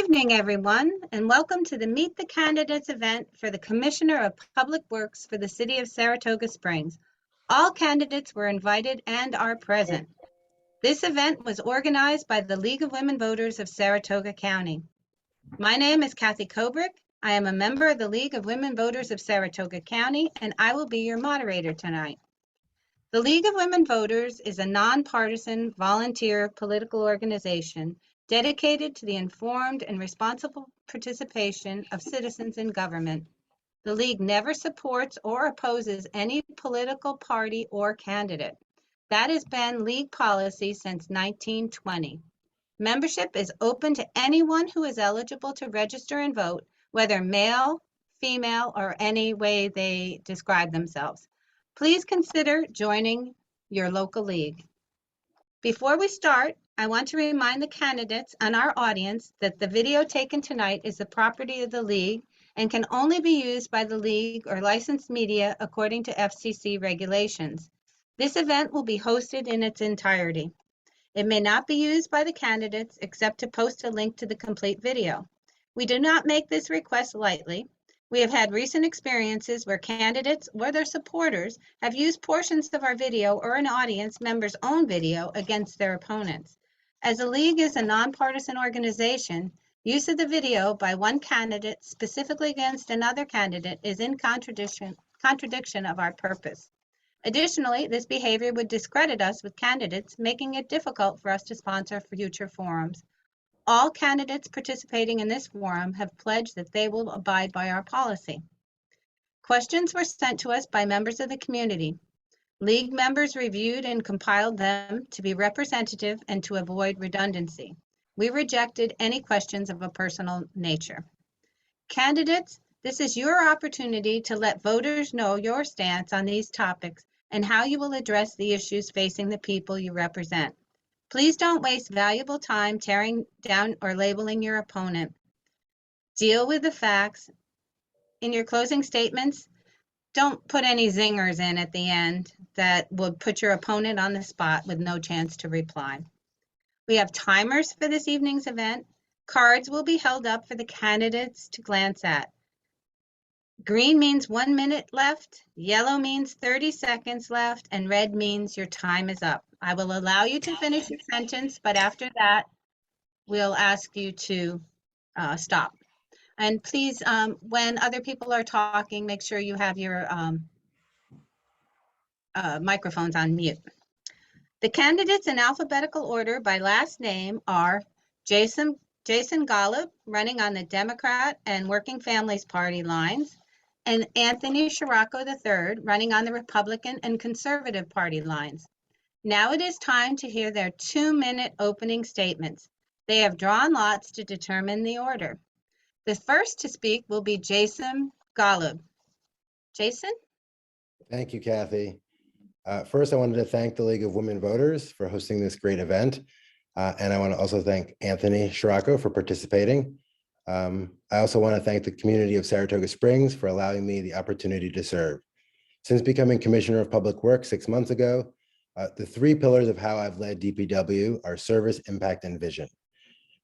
Good evening, everyone, and welcome to the Meet the Candidates event for the Commissioner of Public Works for the City of Saratoga Springs. All candidates were invited and are present. This event was organized by the League of Women Voters of Saratoga County. My name is Kathy Kobrick. I am a member of the League of Women Voters of Saratoga County, and I will be your moderator tonight. The League of Women Voters is a nonpartisan volunteer political organization dedicated to the informed and responsible participation of citizens in government. The League never supports or opposes any political party or candidate. That has been League policy since 1920. Membership is open to anyone who is eligible to register and vote, whether male, female, or any way they describe themselves. Please consider joining your local league. Before we start, I want to remind the candidates and our audience that the video taken tonight is the property of the league and can only be used by the league or licensed media according to FCC regulations. This event will be hosted in its entirety. It may not be used by the candidates except to post a link to the complete video. We do not make this request lightly. We have had recent experiences where candidates or their supporters have used portions of our video or an audience member's own video against their opponents. As the League is a nonpartisan organization, use of the video by one candidate specifically against another candidate is in contradiction of our purpose. Additionally, this behavior would discredit us with candidates, making it difficult for us to sponsor future forums. All candidates participating in this forum have pledged that they will abide by our policy. Questions were sent to us by members of the community. League members reviewed and compiled them to be representative and to avoid redundancy. We rejected any questions of a personal nature. Candidates, this is your opportunity to let voters know your stance on these topics and how you will address the issues facing the people you represent. Please don't waste valuable time tearing down or labeling your opponent. Deal with the facts. In your closing statements, don't put any zingers in at the end that would put your opponent on the spot with no chance to reply. We have timers for this evening's event. Cards will be held up for the candidates to glance at. Green means 1 minute left, yellow means 30 seconds left, and red means your time is up. I will allow you to finish your sentence, but after that, we'll ask you to stop. And please, when other people are talking, make sure you have your microphones on mute. The candidates in alphabetical order by last name are Jason Golub, running on the Democrat and Working Families Party lines, and Anthony Scirocco III, running on the Republican and Conservative Party lines. Now it is time to hear their 2-minute opening statements. They have drawn lots to determine the order. The first to speak will be Jason Golub. Jason? Thank you, Kathy. First, I wanted to thank the League of Women Voters for hosting this great event. And I want to also thank Anthony Scirocco for participating. I also want to thank the community of Saratoga Springs for allowing me the opportunity to serve. Since becoming Commissioner of Public Works 6 months ago, the 3 pillars of how I've led DPW are service, impact, and vision.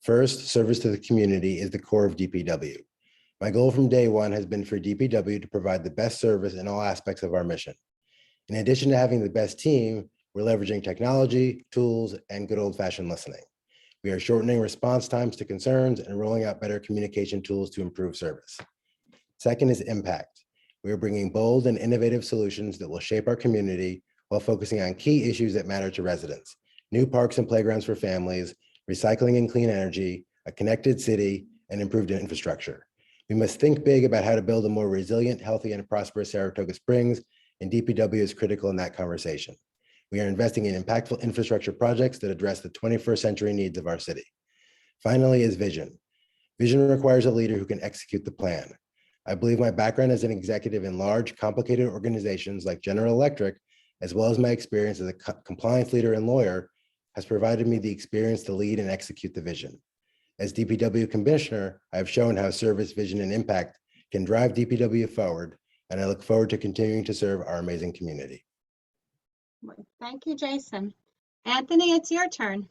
First, service to the community is the core of DPW. My goal from day one has been for DPW to provide the best service in all aspects of our mission. In addition to having the best team, we're leveraging technology, tools, and good old-fashioned listening. We are shortening response times to concerns and rolling out better communication tools to improve service. Second is impact. We are bringing bold and innovative solutions that will shape our community while focusing on key issues that matter to residents: new parks and playgrounds for families, recycling and clean energy, a connected city, and improved infrastructure. We must think big about how to build a more resilient, healthy, and prosperous Saratoga Springs, and DPW is critical in that conversation. We are investing in impactful infrastructure projects that address the 21st century needs of our city. Finally is vision. Vision requires a leader who can execute the plan. I believe my background as an executive in large, complicated organizations like General Electric, as well as my experience as a compliance leader and lawyer, has provided me the experience to lead and execute the vision. As DPW Commissioner, I have shown how service, vision, and impact can drive DPW forward, and I look forward to continuing to serve our amazing community. Thank you, Jason. Anthony, it's your turn.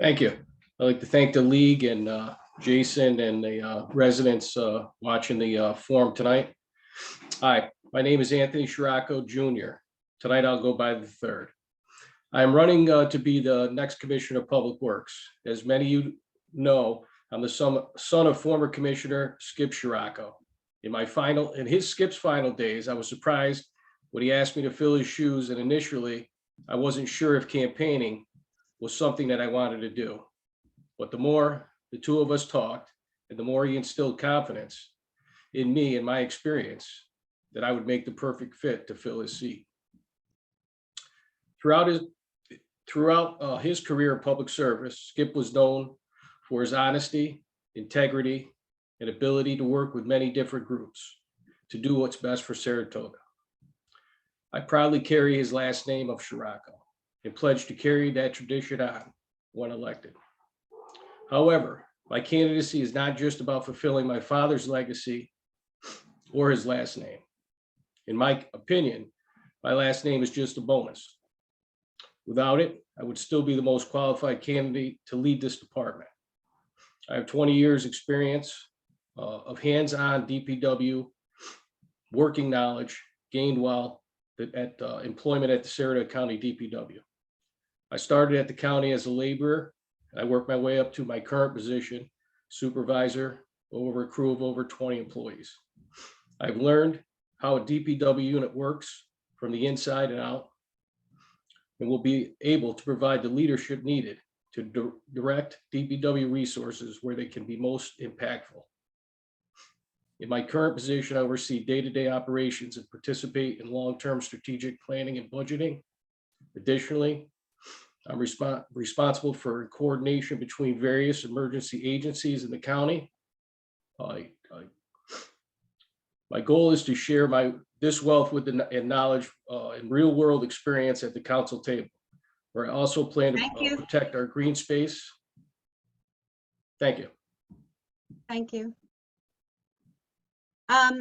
Thank you. I'd like to thank the league and Jason and the residents watching the forum tonight. Hi, my name is Anthony Scirocco Jr. Tonight I'll go by the third. I'm running to be the next Commissioner of Public Works. As many of you know, I'm the son of former Commissioner Skip Scirocco. In his Skip's final days, I was surprised when he asked me to fill his shoes, and initially I wasn't sure if campaigning was something that I wanted to do. But the more the two of us talked, and the more he instilled confidence in me and my experience, that I would make the perfect fit to fill his seat. Throughout his career in public service, Skip was known for his honesty, integrity, and ability to work with many different groups to do what's best for Saratoga. I proudly carry his last name of Scirocco and pledge to carry that tradition on when elected. However, my candidacy is not just about fulfilling my father's legacy or his last name. In my opinion, my last name is just a bonus. Without it, I would still be the most qualified candidate to lead this department. I have 20 years experience of hands-on DPW working knowledge gained while at employment at the Saratoga County DPW. I started at the county as a laborer, and I worked my way up to my current position, supervisor, over a crew of over 20 employees. I've learned how a DPW unit works from the inside and out, and will be able to provide the leadership needed to direct DPW resources where they can be most impactful. In my current position, I oversee day-to-day operations and participate in long-term strategic planning and budgeting. Additionally, I'm responsible for coordination between various emergency agencies in the county. My goal is to share this wealth and knowledge and real-world experience at the council table, where I also plan to protect our green space. Thank you. Thank you. Now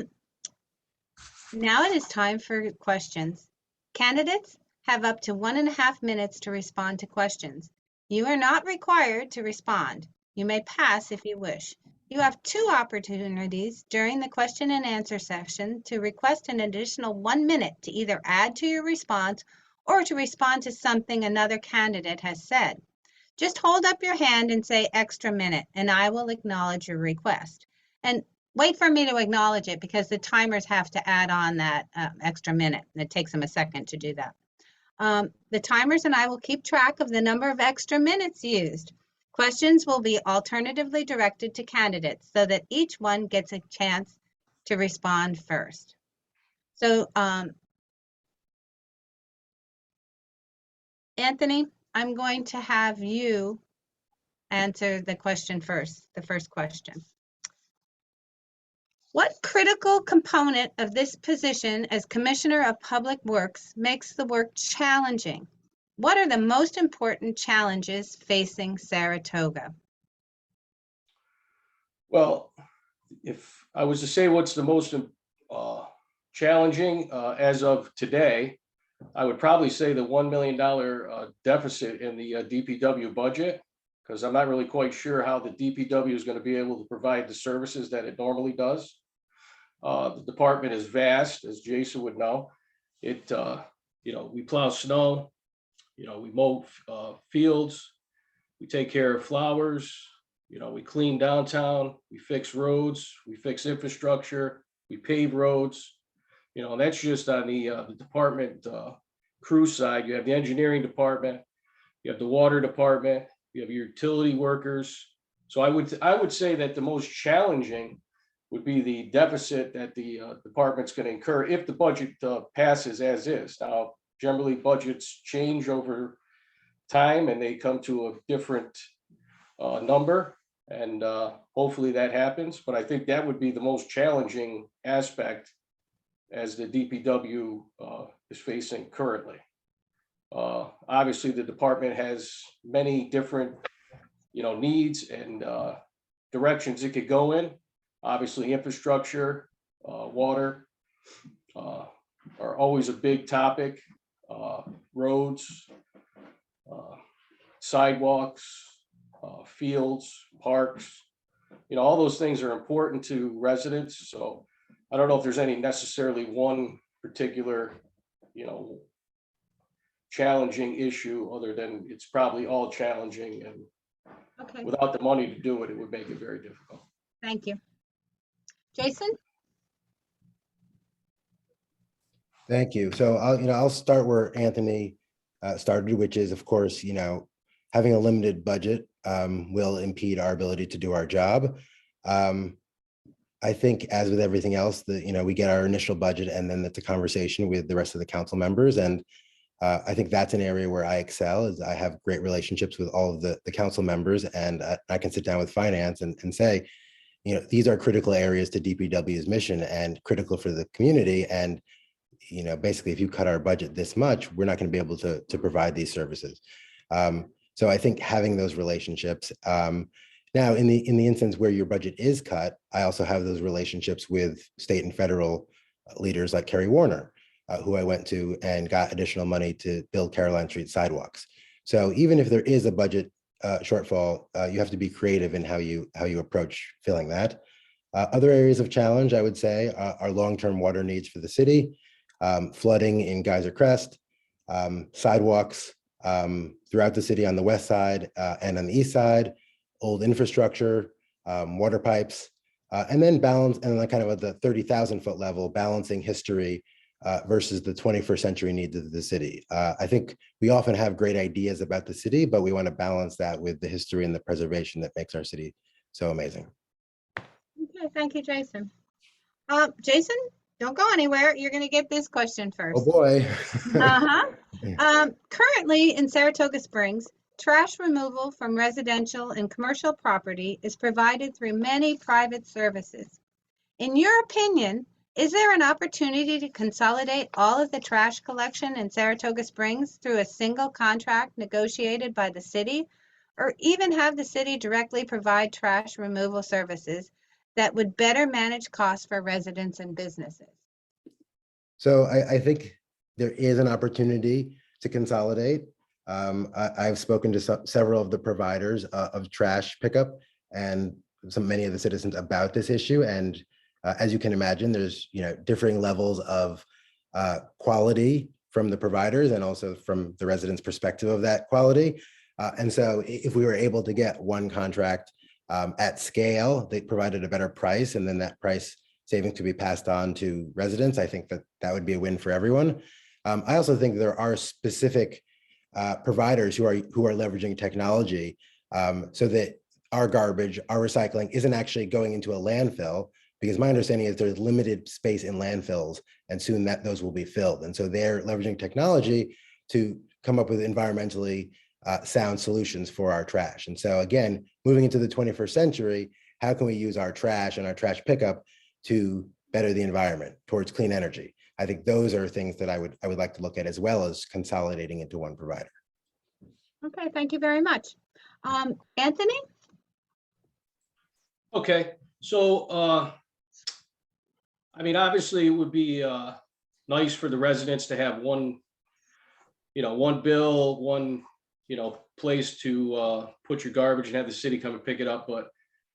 it is time for questions. Candidates have up to 1.5 minutes to respond to questions. You are not required to respond. You may pass if you wish. You have 2 opportunities during the question and answer session to request an additional 1 minute to either add to your response or to respond to something another candidate has said. Just hold up your hand and say extra minute, and I will acknowledge your request. And wait for me to acknowledge it, because the timers have to add on that extra minute. It takes them a second to do that. The timers and I will keep track of the number of extra minutes used. Questions will be alternatively directed to candidates so that each one gets a chance to respond first. So, Anthony, I'm going to have you answer the question first, the first question. What critical component of this position as Commissioner of Public Works makes the work challenging? What are the most important challenges facing Saratoga? Well, if I was to say what's the most challenging as of today, I would probably say the $1 million deficit in the DPW budget, because I'm not really quite sure how the DPW is going to be able to provide the services that it normally does. The department is vast, as Jason would know. It, we plow snow, we mow fields, we take care of flowers, we clean downtown, we fix roads, we fix infrastructure, we pave roads. That's just on the department crew side. You have the engineering department, you have the water department, you have your utility workers. So I would say that the most challenging would be the deficit that the department's going to incur if the budget passes as is. Now, generally budgets change over time and they come to a different number, and hopefully that happens. But I think that would be the most challenging aspect as the DPW is facing currently. Obviously, the department has many different, needs and directions it could go in. Obviously, infrastructure, water are always a big topic. Roads, sidewalks, fields, parks, all those things are important to residents. So I don't know if there's any necessarily one particular, challenging issue, other than it's probably all challenging, and Okay, without the money to do it, it would make it very difficult. thank you. Jason? Thank you. So I'll start where Anthony started, which is, of course, having a limited budget will impede our ability to do our job. I think, as with everything else, that we get our initial budget, and then it's a conversation with the rest of the council members. And I think that's an area where I excel, is I have great relationships with all of the council members, and I can sit down with finance and say, these are critical areas to DPW's mission and critical for the community. And basically, if you cut our budget this much, we're not going to be able to provide these services. So I think having those relationships. Now, in the instance where your budget is cut, I also have those relationships with state and federal leaders like Kerry Warner, who I went to and got additional money to build Caroline Street sidewalks. So even if there is a budget shortfall, you have to be creative in how you approach filling that. Other areas of challenge, I would say, are long-term water needs for the city, flooding in Geyser Crest, sidewalks throughout the city on the west side and on the east side, old infrastructure, water pipes, and then balance, and then kind of at the 30,000 foot level, balancing history versus the 21st century needs of the city. I think we often have great ideas about the city, but we want to balance that with the history and the preservation that makes our city so amazing. Okay, thank you, Jason. Jason, don't go anywhere. You're going to get this question first. Oh boy. Currently in Saratoga Springs, trash removal from residential and commercial property is provided through many private services. In your opinion, is there an opportunity to consolidate all of the trash collection in Saratoga Springs through a single contract negotiated by the city, or even have the city directly provide trash removal services that would better manage costs for residents and businesses? So I think there is an opportunity to consolidate. I've spoken to several of the providers of trash pickup and many of the citizens about this issue. And as you can imagine, there's differing levels of quality from the providers and also from the residents' perspective of that quality. And so if we were able to get one contract at scale, they provided a better price, and then that price savings to be passed on to residents, I think that would be a win for everyone. I also think there are specific providers who are leveraging technology so that our garbage, our recycling isn't actually going into a landfill, because my understanding is there's limited space in landfills, and soon those will be filled. And so they're leveraging technology to come up with environmentally sound solutions for our trash. And so again, moving into the 21st century, how can we use our trash and our trash pickup to better the environment towards clean energy? I think those are things that I would like to look at, as well as consolidating into one provider. Okay, thank you very much. Anthony? Okay, so obviously it would be nice for the residents to have one bill, one place to put your garbage and have the city come and pick it up. But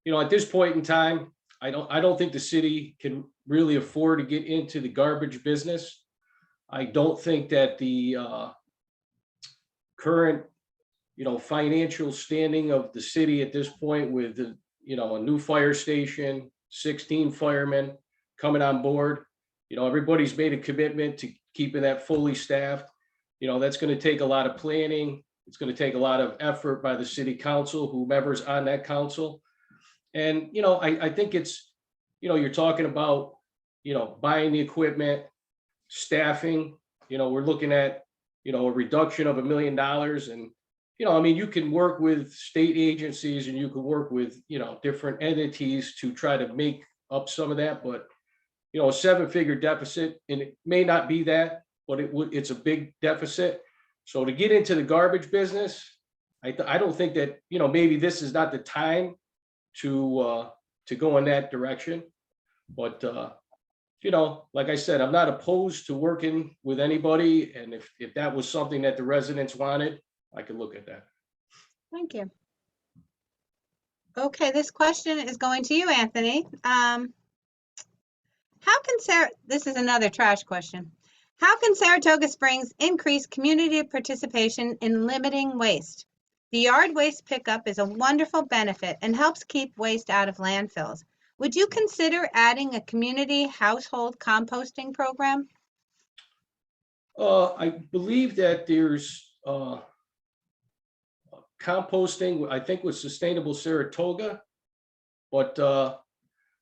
at this point in time, I don't think the city can really afford to get into the garbage business. I don't think that the current financial standing of the city at this point, with a new fire station, 16 firemen coming on board, everybody's made a commitment to keeping that fully staffed. That's going to take a lot of planning. It's going to take a lot of effort by the city council, whomever's on that council. And, I think it's, you're talking about, buying the equipment, staffing, we're looking at, a reduction of $1 million. And, you can work with state agencies, and you can work with, different entities to try to make up some of that. But, a 7-figure deficit, and it may not be that, but it's a big deficit. So to get into the garbage business, I don't think that, maybe this is not the time to go in that direction. But, like I said, I'm not opposed to working with anybody. And if that was something that the residents wanted, I could look at that. Thank you. Okay, this question is going to you, Anthony. This is another trash question. How can Saratoga Springs increase community participation in limiting waste? The yard waste pickup is a wonderful benefit and helps keep waste out of landfills. Would you consider adding a community household composting program? I believe that there's composting, I think with Sustainable Saratoga, but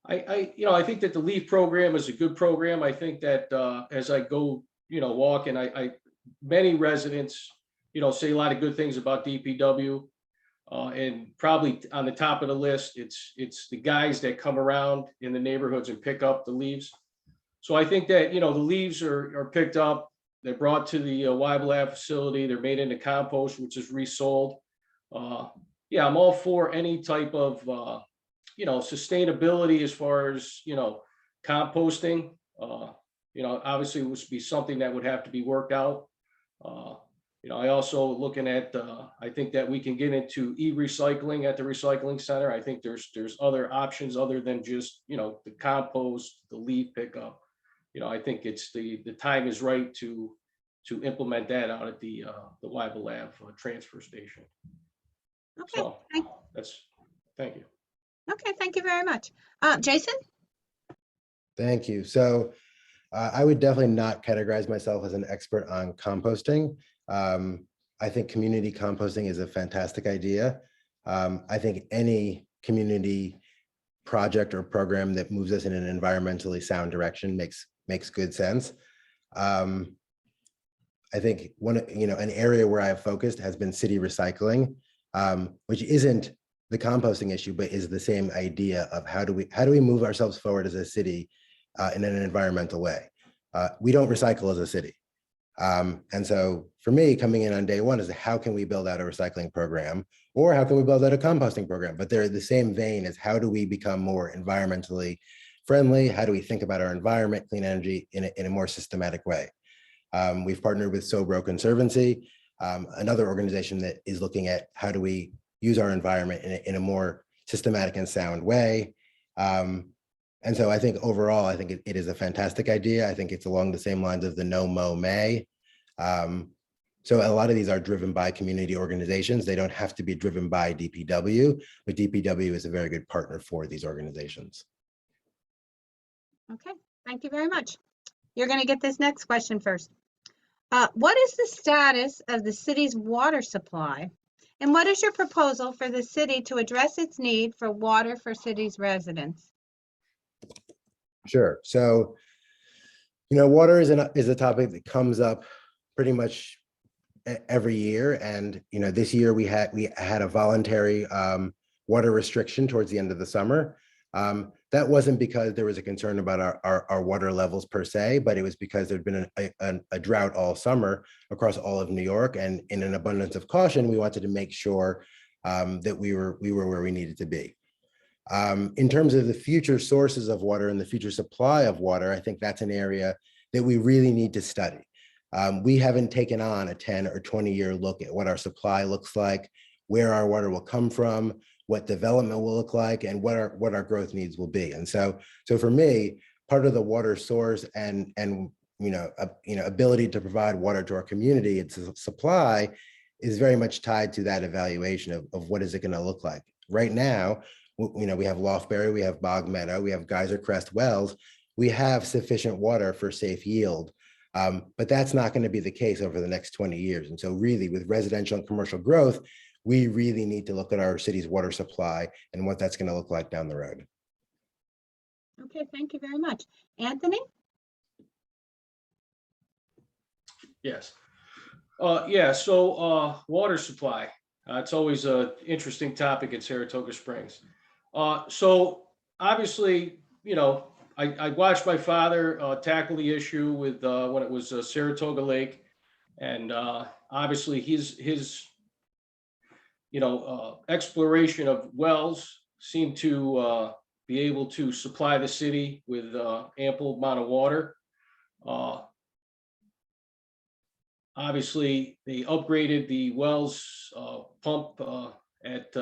I think that the LEAF program is a good program. I think that as I go, walk, and many residents, say a lot of good things about DPW, and probably on the top of the list, it's the guys that come around in the neighborhoods and pick up the leaves. So I think that, the leaves are picked up, they're brought to the Weibel Lab facility, they're made into compost, which is resold. Yeah, I'm all for any type of, sustainability as far as, composting. Obviously it would be something that would have to be worked out. I also looking at, I think that we can get into e-recycling at the recycling center. I think there's other options other than just, the compost, the leaf pickup. I think it's the time is right to implement that out at the Weibel Lab transfer station. Okay, So thank you. okay, thank you very much. Jason? Thank you. So I would definitely not categorize myself as an expert on composting. I think community composting is a fantastic idea. I think any community project or program that moves us in an environmentally sound direction makes good sense. I think an area where I have focused has been city recycling, which isn't the composting issue, but is the same idea of how do we move ourselves forward as a city in an environmental way. We don't recycle as a city. And so for me, coming in on day one is how can we build out a recycling program, or how can we build out a composting program? But they're the same vein as how do we become more environmentally friendly? How do we think about our environment, clean energy in a more systematic way? We've partnered with Sobro Conservancy, another organization that is looking at how do we use our environment in a more systematic and sound way. And so I think overall, I think it is a fantastic idea. I think it's along the same lines of the No Mow May. So a lot of these are driven by community organizations. They don't have to be driven by DPW, but DPW is a very good partner for these organizations. Okay, thank you very much. You're going to get this next question first. What is the status of the city's water supply? And what is your proposal for the city to address its need for water for city's residents? Sure. So, water is a topic that comes up pretty much every year. And, this year we had a voluntary water restriction towards the end of the summer. That wasn't because there was a concern about our water levels per se, but it was because there'd been a drought all summer across all of New York. And in an abundance of caution, we wanted to make sure that we were where we needed to be. In terms of the future sources of water and the future supply of water, I think that's an area that we really need to study. We haven't taken on a 10 or 20-year look at what our supply looks like, where our water will come from, what development will look like, and what our growth needs will be. And so for me, part of the water source and ability to provide water to our community, its supply, is very much tied to that evaluation of what is it going to look like. Right now, we have Loftberry, we have Bog Meadow, we have Geyser Crest wells. We have sufficient water for safe yield, but that's not going to be the case over the next 20 years. And so really, with residential and commercial growth, we really need to look at our city's water supply and what that's going to look like down the road. Okay, thank you very much. Anthony? Yes. So water supply. It's always an interesting topic in Saratoga Springs. So obviously, I watched my father tackle the issue with when it was Saratoga Lake, and obviously his exploration of wells seemed to be able to supply the city with ample amount of water. Obviously, they upgraded the wells pump at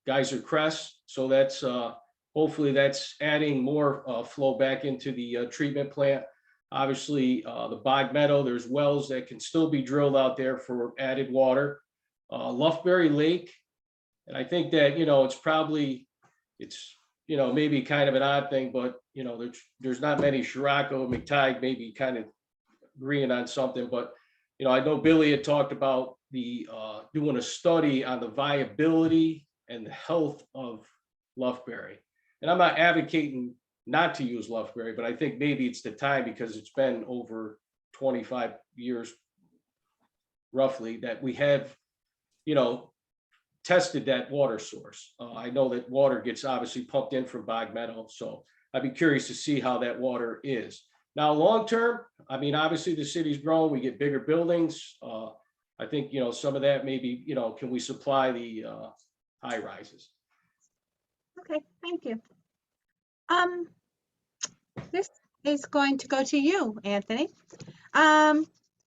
Geyser Crest. So that's hopefully that's adding more flow back into the treatment plant. Obviously, the Bog Meadow, there's wells that can still be drilled out there for added water. Loughbury Lake, and I think that, it's maybe kind of an odd thing, but there's not many. Scirocco and McTighe maybe kind of agreeing on something, but I know Billy had talked about the doing a study on the viability and the health of Loughbury. And I'm not advocating not to use Loughbury, but I think maybe it's the time, because it's been over 25 years roughly that we have, tested that water source. I know that water gets obviously pumped in from Bog Meadow, so I'd be curious to see how that water is. Now, long term, I mean, obviously the city's grown, we get bigger buildings. I think, some of that maybe, can we supply the high rises? Okay, thank you. This is going to go to you, Anthony.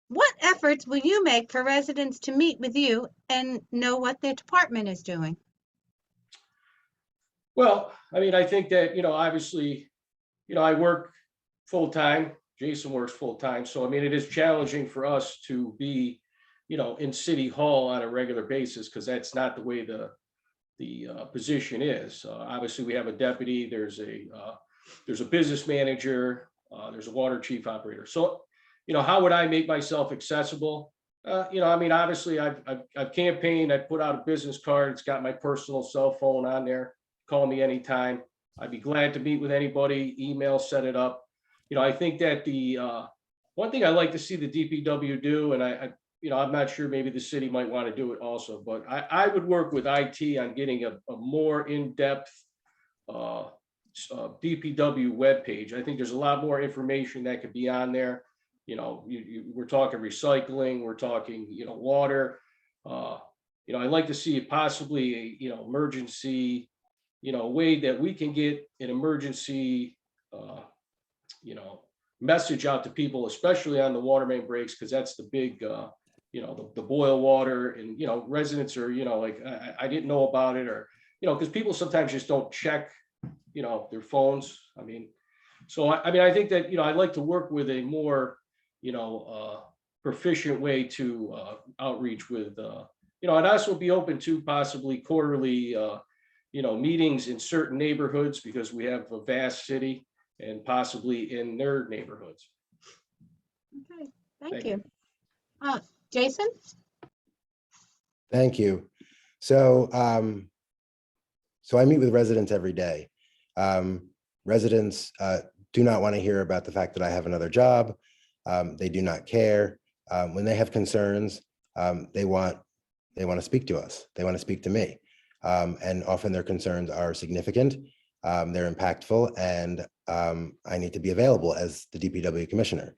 What efforts will you make for residents to meet with you and know what their department is doing? Well, I mean, I think that, obviously, I work full-time. Jason works full-time. So, I mean, it is challenging for us to be, in City Hall on a regular basis, because that's not the way the position is. Obviously, we have a deputy, there's a business manager, there's a water chief operator. So, how would I make myself accessible? I mean, obviously I've campaigned, I put out a business card. It's got my personal cell phone on there. Call me anytime. I'd be glad to meet with anybody, email, set it up. I think that the one thing I like to see the DPW do, and I'm not sure, maybe the city might want to do it also, but I would work with IT on getting a more in-depth DPW webpage. I think there's a lot more information that could be on there. We're talking recycling, we're talking, water. I'd like to see possibly a, emergency, way that we can get an emergency, message out to people, especially on the water main breaks, because that's the big, the boil water, and, residents are, like, I didn't know about it, or, because people sometimes just don't check, their phones. I mean, so I think that, I'd like to work with a more, proficient way to outreach with, I'd also be open to possibly quarterly, meetings in certain neighborhoods, because we have a vast city, and possibly in their neighborhoods. Okay, thank you. Jason? Thank you. So, so I meet with residents every day. Residents do not want to hear about the fact that I have another job. They do not care. When they have concerns, they want to speak to us. They want to speak to me. And often their concerns are significant. They're impactful, and I need to be available as the DPW commissioner.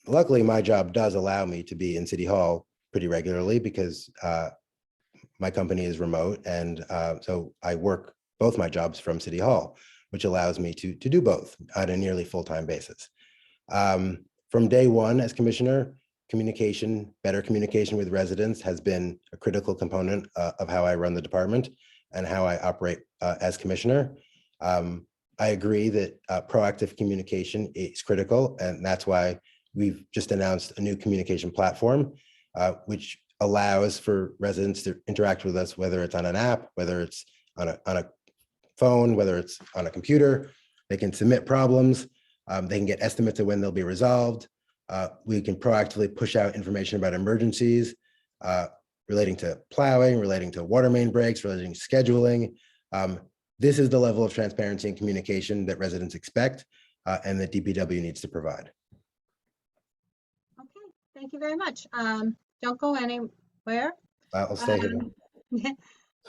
Luckily, my job does allow me to be in City Hall pretty regularly, because my company is remote, and so I work both my jobs from City Hall, which allows me to do both on a nearly full-time basis. From day one as commissioner, better communication with residents has been a critical component of how I run the department and how I operate as commissioner. I agree that proactive communication is critical, and that's why we've just announced a new communication platform, which allows for residents to interact with us, whether it's on an app, whether it's on a phone, whether it's on a computer. They can submit problems. They can get estimates of when they'll be resolved. We can proactively push out information about emergencies relating to plowing, relating to water main breaks, relating to scheduling. This is the level of transparency and communication that residents expect, and that DPW needs to provide. Okay, thank you very much. Don't go anywhere. I'll stay here.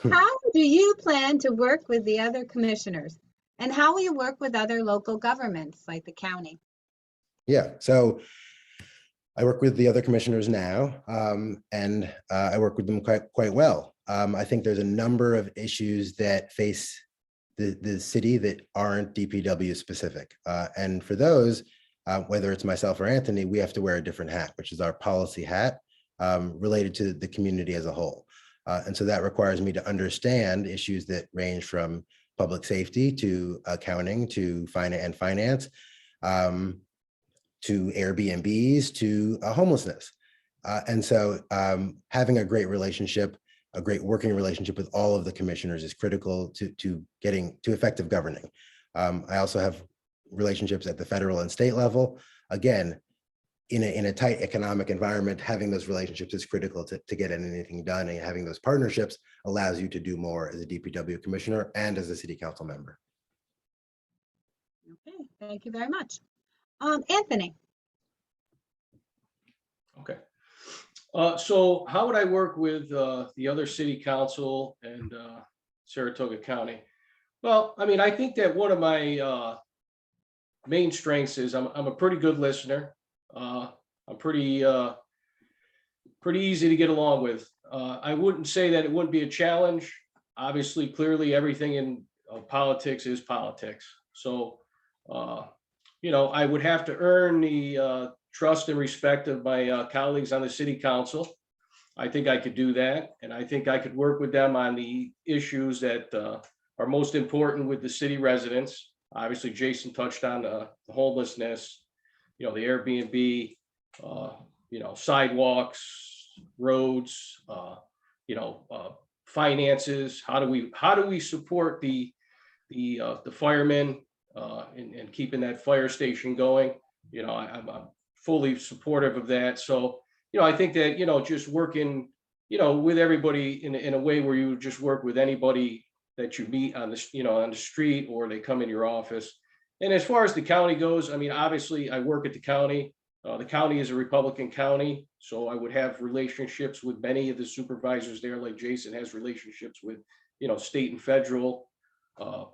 How do you plan to work with the other commissioners? And how will you work with other local governments like the county? Yeah, so I work with the other commissioners now, and I work with them quite well. I think there's a number of issues that face the city that aren't DPW specific. And for those, whether it's myself or Anthony, we have to wear a different hat, which is our policy hat related to the community as a whole. And so that requires me to understand issues that range from public safety to accounting to finance, to Airbnbs to homelessness. And so having a great relationship, a great working relationship with all of the commissioners is critical to getting to effective governing. I also have relationships at the federal and state level. Again, in a tight economic environment, having those relationships is critical to get anything done, and having those partnerships allows you to do more as a DPW commissioner and as a city council member. Okay, thank you very much. Anthony. Okay. So how would I work with the other city council and Saratoga County? Well, I mean, I think that one of my main strengths is I'm a pretty good listener. I'm pretty easy to get along with. I wouldn't say that it wouldn't be a challenge. Obviously, clearly, everything in politics is politics. So, I would have to earn the trust and respect of my colleagues on the city council. I think I could do that, and I think I could work with them on the issues that are most important with the city residents. Obviously, Jason touched on the homelessness, the Airbnb, sidewalks, roads, finances. How do we support the firemen and keeping that fire station going? I'm fully supportive of that. So, I think that, just working, with everybody in a way where you just work with anybody that you meet on the street or they come in your office. And as far as the county goes, I mean, obviously I work at the county. The county is a Republican county, so I would have relationships with many of the supervisors there, like Jason has relationships with, state and federal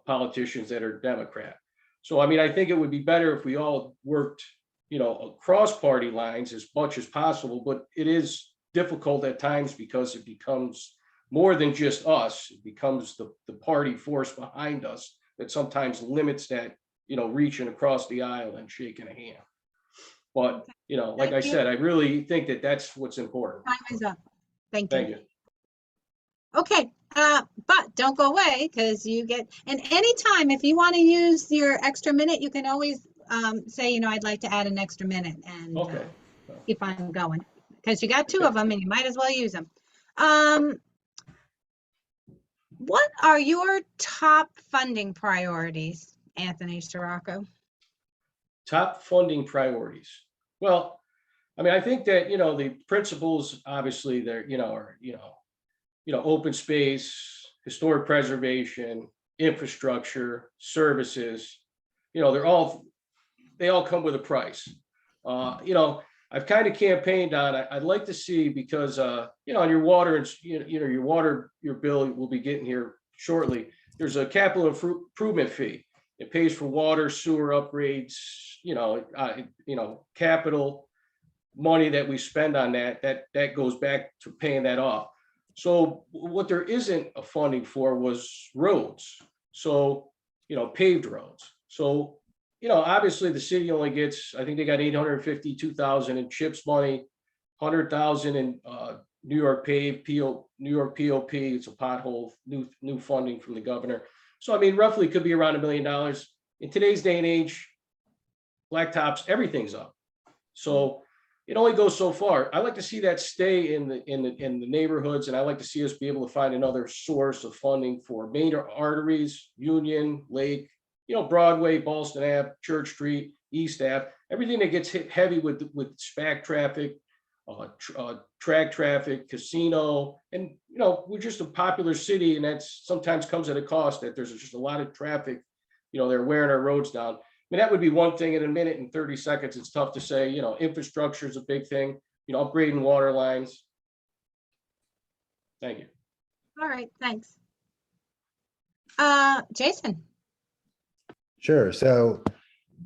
politicians that are Democrat. So, I mean, I think it would be better if we all worked, across party lines as much as possible, but it is difficult at times because it becomes more than just us. It becomes the party force behind us that sometimes limits that, reaching across the aisle and shaking a hand. But, like I said, I really think that that's what's important. Time is up. Thank you. Thank you. Okay, but don't go away because you get, and anytime if you want to use your extra minute, you can always say, I'd like to add an extra minute and Okay. keep on going because you got two of them and you might as well use them. What are your top funding priorities, Anthony Saratoga? Top funding priorities. Well, I mean, I think that, the principles, obviously, they're, are, open space, historic preservation, infrastructure, services, they all come with a price. I've kind of campaigned on, I'd like to see, because, on your water, and your bill will be getting here shortly. There's a capital improvement fee. It pays for water, sewer upgrades, capital money that we spend on that goes back to paying that off. So what there isn't a funding for was roads. So, paved roads. So, obviously the city only gets, I think they got $852,000 in CHIPS money, 100,000 in New York POP. It's a pothole, new funding from the governor. So, I mean, roughly could be around $1 million. In today's day and age, blacktops, everything's up. So it only goes so far. I like to see that stay in the neighborhoods, and I like to see us be able to find another source of funding for main arteries, Union, Lake, Broadway, Ballston Ave, Church Street, East Ave, everything that gets hit heavy with SPAC traffic, track traffic, casino, and we're just a popular city, and that's sometimes comes at a cost that there's just a lot of traffic. They're wearing our roads down. I mean, that would be one thing. In a minute and 30 seconds, it's tough to say. Infrastructure is a big thing. Upgrading water lines. Thank you. All right, thanks. Jason. Sure. So,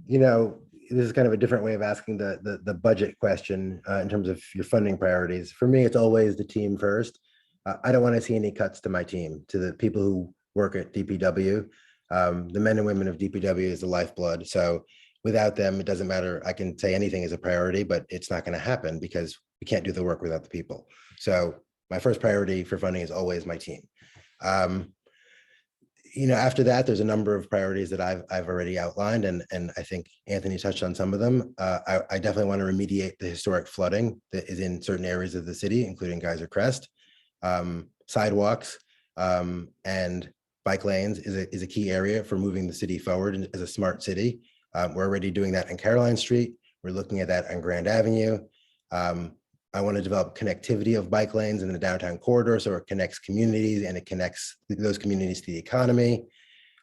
this is kind of a different way of asking the budget question in terms of your funding priorities. For me, it's always the team first. I don't want to see any cuts to my team, to the people who work at DPW. The men and women of DPW is the lifeblood. So without them, it doesn't matter. I can say anything is a priority, but it's not going to happen because we can't do the work without the people. So my first priority for funding is always my team. After that, there's a number of priorities that I've already outlined, and I think Anthony touched on some of them. I definitely want to remediate the historic flooding that is in certain areas of the city, including Geyser Crest. Sidewalks and bike lanes is a key area for moving the city forward as a smart city. We're already doing that in Caroline Street. We're looking at that on Grand Avenue. I want to develop connectivity of bike lanes in the downtown corridor so it connects communities and it connects those communities to the economy.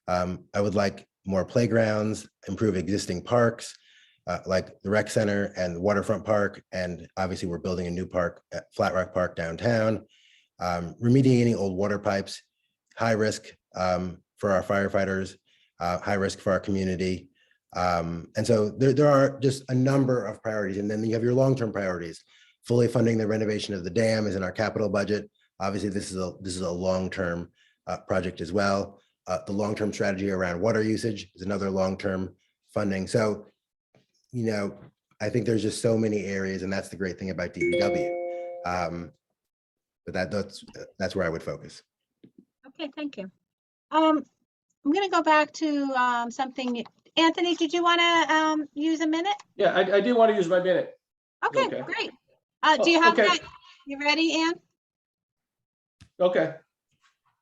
I would like more playgrounds, improve existing parks, like the rec center and the waterfront park. And obviously we're building a new park at Flat Rock Park downtown, remediating old water pipes, high risk for our firefighters, high risk for our community. And so there are just a number of priorities. And then you have your long-term priorities. Fully funding the renovation of the dam is in our capital budget. Obviously, this is a long-term project as well. The long-term strategy around water usage is another long-term funding. So, I think there's just so many areas, and that's the great thing about DPW. But that's where I would focus. Okay, thank you. I'm going to go back to something. Anthony, did you want to use a minute? Yeah, I did want to use my minute. Okay, Okay. great. Do you have okay. that? You ready, Ann? Okay.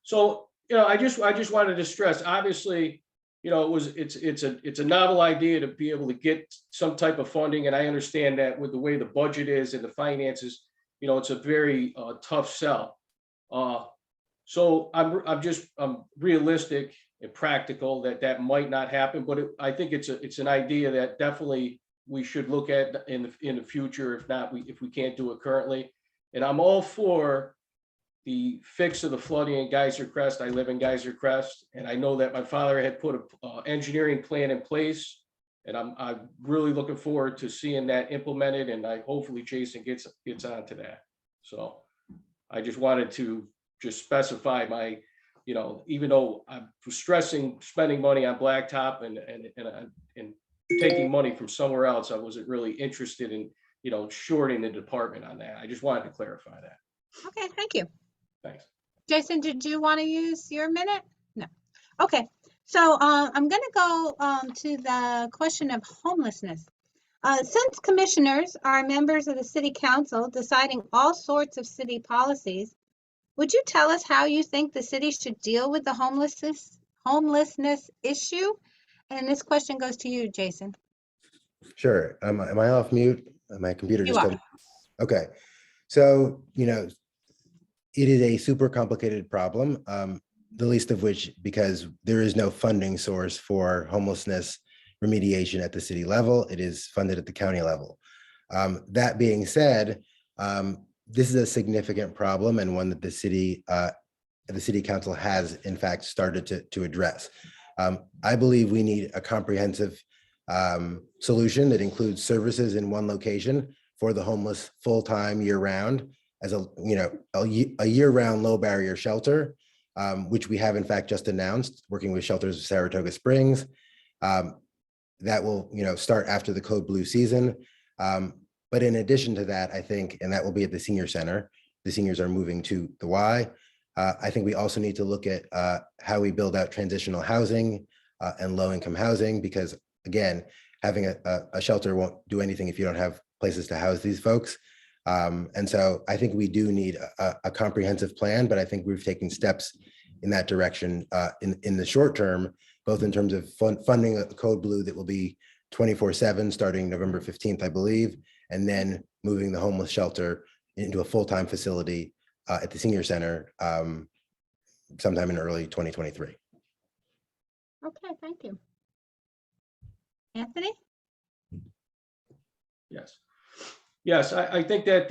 So, I just wanted to stress, obviously, it's a novel idea to be able to get some type of funding. And I understand that with the way the budget is and the finances, it's a very tough sell. So I'm realistic and practical that might not happen, but I think it's an idea that definitely we should look at in the future. If not, if we can't do it currently. And I'm all for the fix of the flooding in Geyser Crest. I live in Geyser Crest, and I know that my father had put a engineering plan in place, and I'm really looking forward to seeing that implemented. And hopefully Jason gets onto that. So I just wanted to just specify my, even though I'm stressing spending money on blacktop and taking money from somewhere else, I wasn't really interested in, shorting the department on that. I just wanted to clarify that. Okay, thank you. Thanks. Jason, did you want to use your minute? No. Okay, so I'm going to go to the question of homelessness. Since commissioners are members of the city council deciding all sorts of city policies, would you tell us how you think the city should deal with the homelessness issue? And this question goes to you, Jason. Sure. Am I off mute? My computer just You told me. Okay. So, it is a super complicated problem, the least of which because there is no funding source for homelessness remediation at the city level. It is funded at the county level. That being said, this is a significant problem and one that the city council has in fact started to address. I believe we need a comprehensive solution that includes services in one location for the homeless full-time year-round as a year-round low barrier shelter, which we have in fact just announced, working with Shelters of Saratoga Springs. That will start after the Code Blue season. But in addition to that, I think, and that will be at the senior center, the seniors are moving to the Y. I think we also need to look at how we build out transitional housing and low-income housing, because again, having a shelter won't do anything if you don't have places to house these folks. And so I think we do need a comprehensive plan, but I think we've taken steps in that direction in the short term, both in terms of funding a Code Blue that will be 24/7 starting November 15th, I believe, and then moving the homeless shelter into a full-time facility at the senior center sometime in early 2023. Okay, thank you. Anthony? Yes, I think that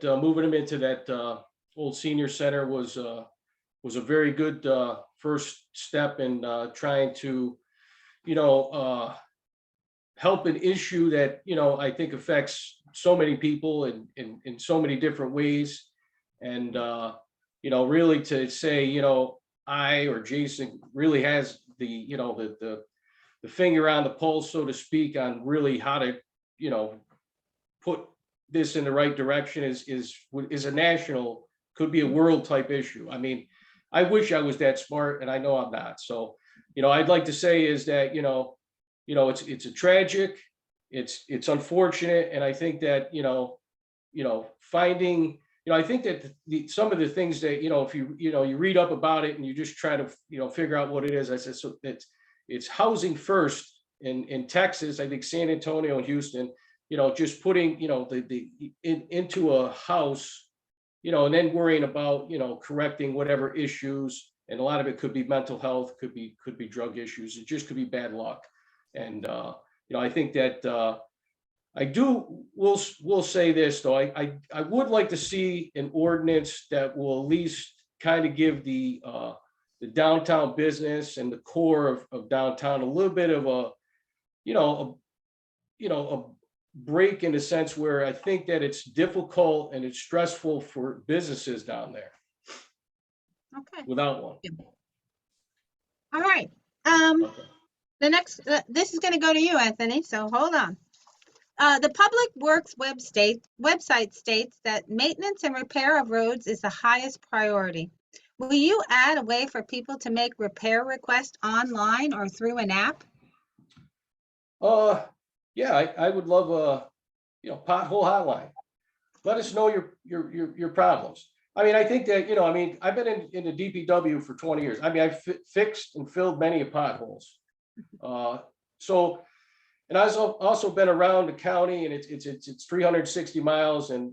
moving them into that old senior center was a very good first step in trying to, help an issue that, I think affects so many people in so many different ways. And, really to say, I or Jason really has the finger on the pulse, so to speak, on really how to, put this in the right direction is a national, could be a world type issue. I mean, I wish I was that smart, and I know I'm not. So, I'd like to say is that, it's a tragic, it's unfortunate. And I think that, finding, I think that some of the things that, if you read up about it and you just try to, figure out what it is. I said, so it's housing first in Texas, I think San Antonio and Houston, just putting, into a house, and then worrying about, correcting whatever issues. And a lot of it could be mental health, could be drug issues. It just could be bad luck. And, I think that, will say this though, I would like to see an ordinance that will at least kind of give the downtown business and the core of downtown a little bit of a break, in a sense where I think that it's difficult and it's stressful for businesses down there Okay, without one. all right. Okay. The next, this is going to go to you, Anthony, so hold on. The Public Works website states that maintenance and repair of roads is the highest priority. Will you add a way for people to make repair requests online or through an app? Yeah, I would love a, pothole hotline. Let us know your problems. I mean, I think that, I've been in the DPW for 20 years. I mean, I've fixed and filled many potholes. And I've also been around the county, and it's 360 miles, and,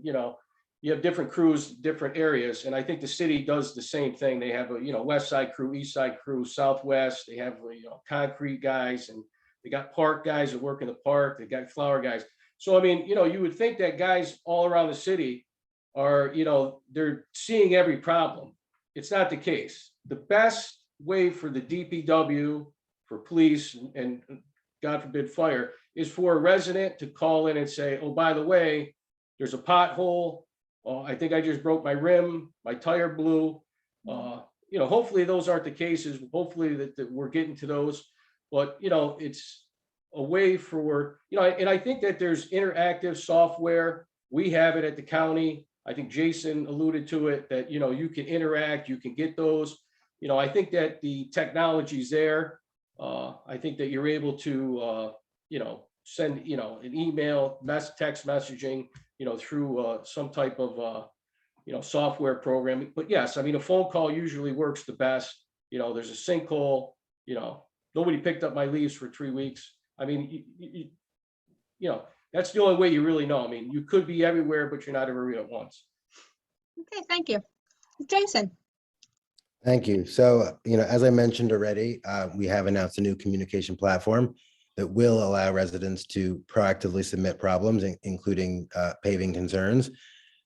you have different crews, different areas. And I think the city does the same thing. They have a, west side crew, east side crew, southwest. They have, concrete guys, and they got park guys that work in the park. They got flower guys. So, I mean, you would think that guys all around the city are, they're seeing every problem. It's not the case. The best way for the DPW, for police, and God forbid fire, is for a resident to call in and say, oh, by the way, there's a pothole. Oh, I think I just broke my rim, my tire blew. Hopefully those aren't the cases. Hopefully that we're getting to those. But, it's a way for, and I think that there's interactive software. We have it at the county. I think Jason alluded to it, that, you can interact, you can get those. I think that the technology's there. I think that you're able to, send, an email, text messaging, through some type of, software programming. But yes, I mean, a phone call usually works the best. There's a sinkhole, nobody picked up my leaves for 3 weeks. I mean, that's the only way you really know. I mean, you could be everywhere, but you're not everywhere at once. Okay, thank you. Jason. Thank you. So, as I mentioned already, we have announced a new communication platform that will allow residents to proactively submit problems, including paving concerns,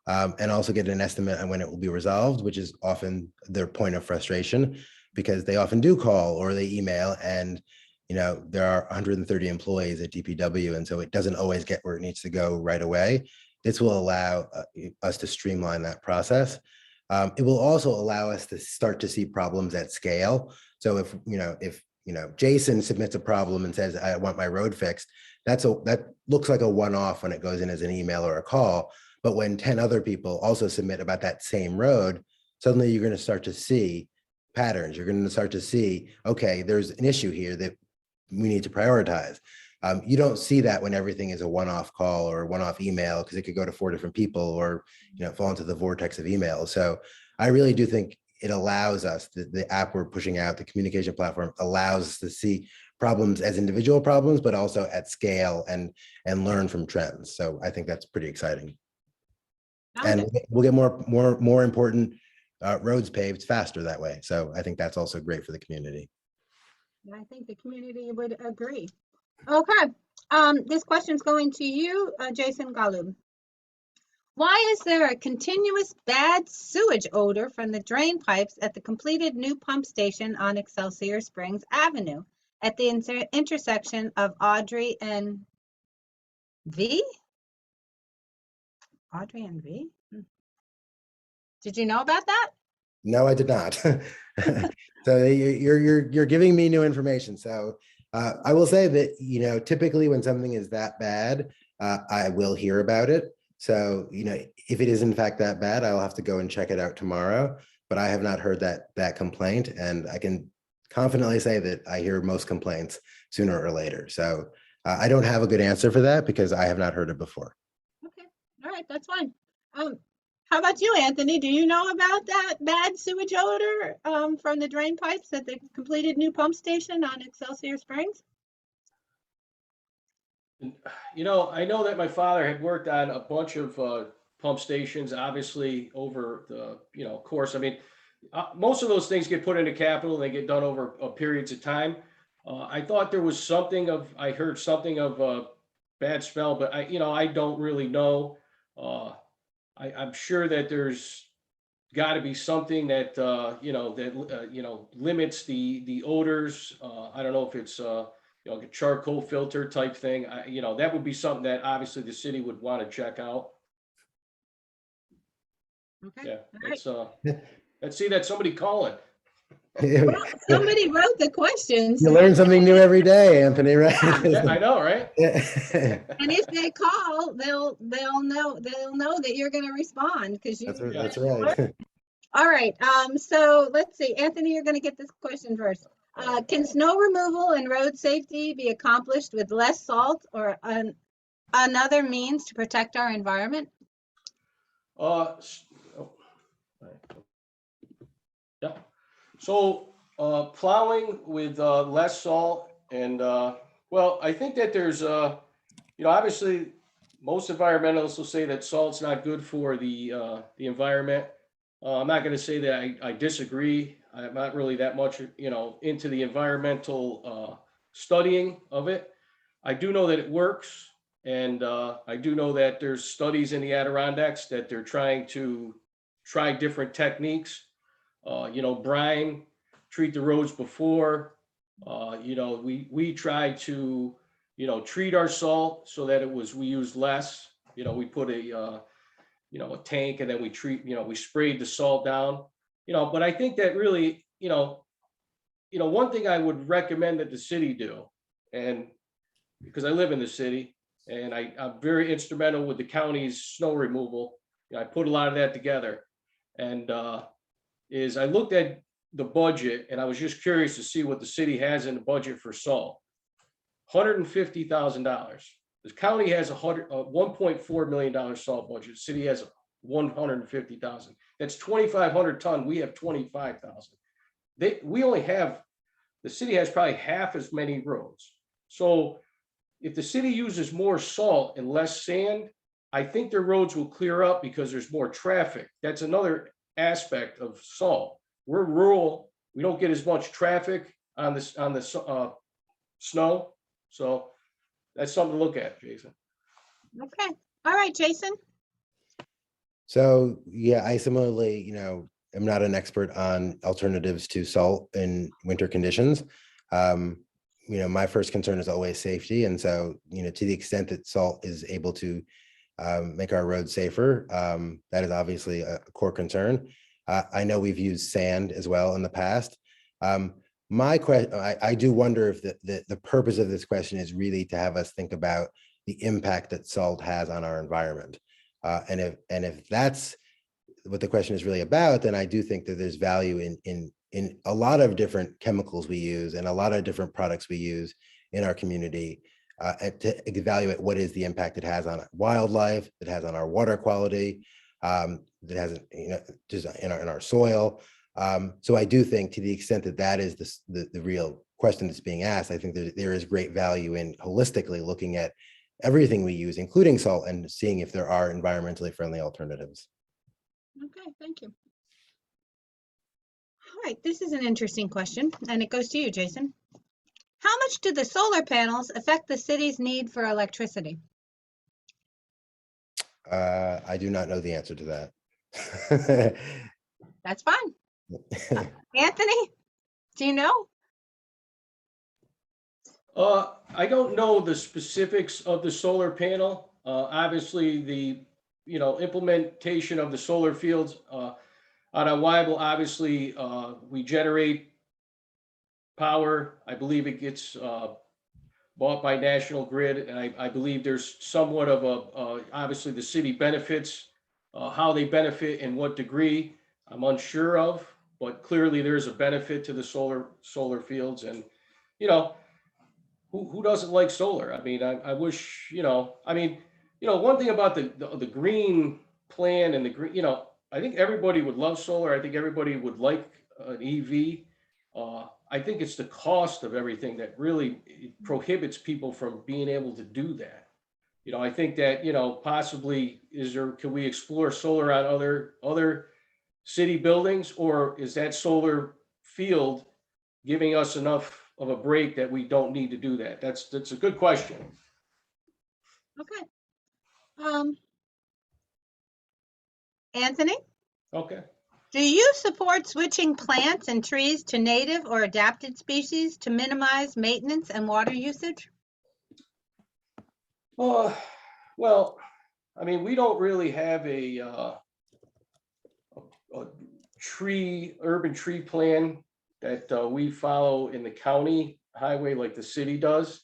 and also get an estimate on when it will be resolved, which is often their point of frustration, because they often do call or they email, and there are 130 employees at DPW, and so it doesn't always get where it needs to go right away. This will allow us to streamline that process. It will also allow us to start to see problems at scale. So if Jason submits a problem and says, I want my road fixed, that looks like a one-off when it goes in as an email or a call. But when 10 other people also submit about that same road, suddenly you're going to start to see patterns. You're going to start to see, okay, there's an issue here that we need to prioritize. You don't see that when everything is a one-off call or a one-off email, because it could go to 4 different people or fall into the vortex of email. So I really do think it allows us, the app we're pushing out, the communication platform allows us to see problems as individual problems, but also at scale and learn from trends. So I think that's pretty exciting. And we'll get more important roads paved faster that way. So I think that's also great for the community. I think the community would agree. Okay, this question's going to you, Jason Galub. Why is there a continuous bad sewage odor from the drain pipes at the completed new pump station on Excelsior Springs Avenue at the intersection of Audrey and V? Audrey and V? Did you know about that? No, I did not. So you're giving me new information. So I will say that, typically when something is that bad, I will hear about it. So, if it is in fact that bad, I'll have to go and check it out tomorrow, but I have not heard that complaint, and I can confidently say that I hear most complaints sooner or later. So I don't have a good answer for that because I have not heard it before. Okay, all right, that's fine. How about you, Anthony? Do you know about that bad sewage odor from the drain pipes at the completed new pump station on Excelsior Springs? I know that my father had worked on a bunch of pump stations, obviously over the, course. I mean, most of those things get put into capital, they get done over periods of time. I thought there was I heard something of a bad smell, but I don't really know. I'm sure that there's got to be something that, limits the odors. I don't know if it's, like a charcoal filter type thing. That would be something that obviously the city would want to check out. Okay, Yeah, all right. let's see that somebody calling. Well, somebody wrote the questions. You learn something new every day, Anthony, right? Yeah, I know, right? And if they call, they'll know that you're going to respond because you. That's right. All right. So let's see, Anthony, you're going to get this question first. Can snow removal and road safety be accomplished with less salt or another means to protect our environment? Yeah. So plowing with less salt and well, I think that there's obviously most environmentalists will say that salt's not good for the environment. I'm not going to say that I disagree. I'm not really that much into the environmental studying of it. I do know that it works, and I do know that there's studies in the Adirondacks that they're trying to try different techniques. Brine, treat the roads before. We try to treat our salt so that we use less. We put a tank, and then we we sprayed the salt down. But I think that really, one thing I would recommend that the city do, and because I live in the city and I'm very instrumental with the county's snow removal, I put a lot of that together, and is I looked at the budget and I was just curious to see what the city has in the budget for salt. $150,000. The county has a $1.4 million salt budget. The city has 150,000. That's 2,500 ton. We have 25,000. The city has probably half as many roads. So if the city uses more salt and less sand, I think their roads will clear up because there's more traffic. That's another aspect of salt. We're rural. We don't get as much traffic on the snow. So that's something to look at, Jason. Okay. All right, Jason. So yeah, I similarly, am not an expert on alternatives to salt in winter conditions. My first concern is always safety. And so, to the extent that salt is able to make our roads safer, that is obviously a core concern. I know we've used sand as well in the past. My question, I do wonder if the purpose of this question is really to have us think about the impact that salt has on our environment. And if that's what the question is really about, then I do think that there's value in a lot of different chemicals we use and a lot of different products we use in our community to evaluate what is the impact it has on wildlife, it has on our water quality, that has just in our soil. So I do think, to the extent that that is the real question that's being asked, I think there is great value in holistically looking at everything we use, including salt, and seeing if there are environmentally friendly alternatives. Okay, thank you. All right, this is an interesting question, and it goes to you, Jason. How much do the solar panels affect the city's need for electricity? I do not know the answer to that. That's fine. Anthony, do you know? I don't know the specifics of the solar panel. Obviously, the implementation of the solar fields on Weibel, obviously, we generate power. I believe it gets bought by National Grid, and I believe there's somewhat of a, obviously the city benefits, how they benefit and what degree, I'm unsure of, but clearly there's a benefit to the solar fields. And, you know, who doesn't like solar? I mean, I wish, one thing about the green plan and the green, I think everybody would love solar. I think everybody would like an EV. I think it's the cost of everything that really prohibits people from being able to do that. I think that, possibly can we explore solar on other city buildings, or is that solar field giving us enough of a break that we don't need to do that? That's a good question. Okay. Anthony, Okay. do you support switching plants and trees to native or adapted species to minimize maintenance and water usage? Well, I mean, we don't really have a urban tree plan that we follow in the county highway like the city does.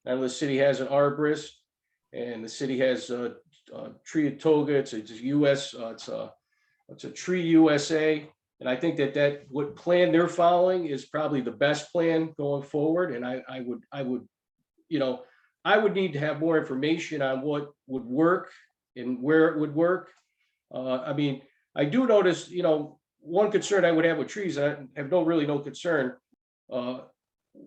Now the city has an arborist, and the city has a Saratoga. It's a US. It's a Tree USA, and I think that what plan they're following is probably the best plan going forward. And I would need to have more information on what would work and where it would work. I mean, I do notice, one concern I would have with trees, I have no concern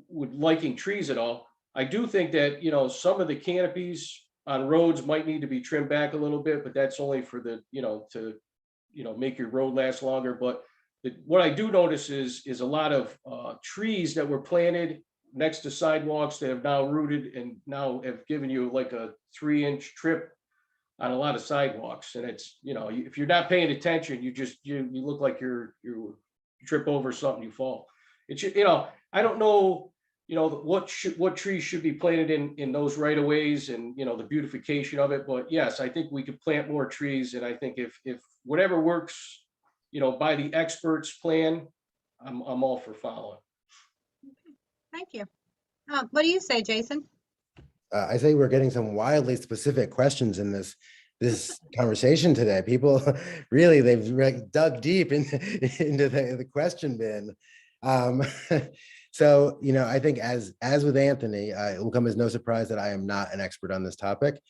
with liking trees at all. I do think that, some of the canopies on roads might need to be trimmed back a little bit, but that's only for the, to make your road last longer. But what I do notice is a lot of trees that were planted next to sidewalks that have now rooted and now have given you like a 3-inch trip on a lot of sidewalks. And it's, if you're not paying attention, you look like you trip over something, you fall. It's, I don't know, what trees should be planted in those right of ways, and, the beautification of it. But yes, I think we could plant more trees. And I think if whatever works, by the experts plan, I'm all for following. Thank you. What do you say, Jason? I say we're getting some wildly specific questions in this conversation today. People really, they've dug deep into the question bin. So, I think as with Anthony, it will come as no surprise that I am not an expert on this topic.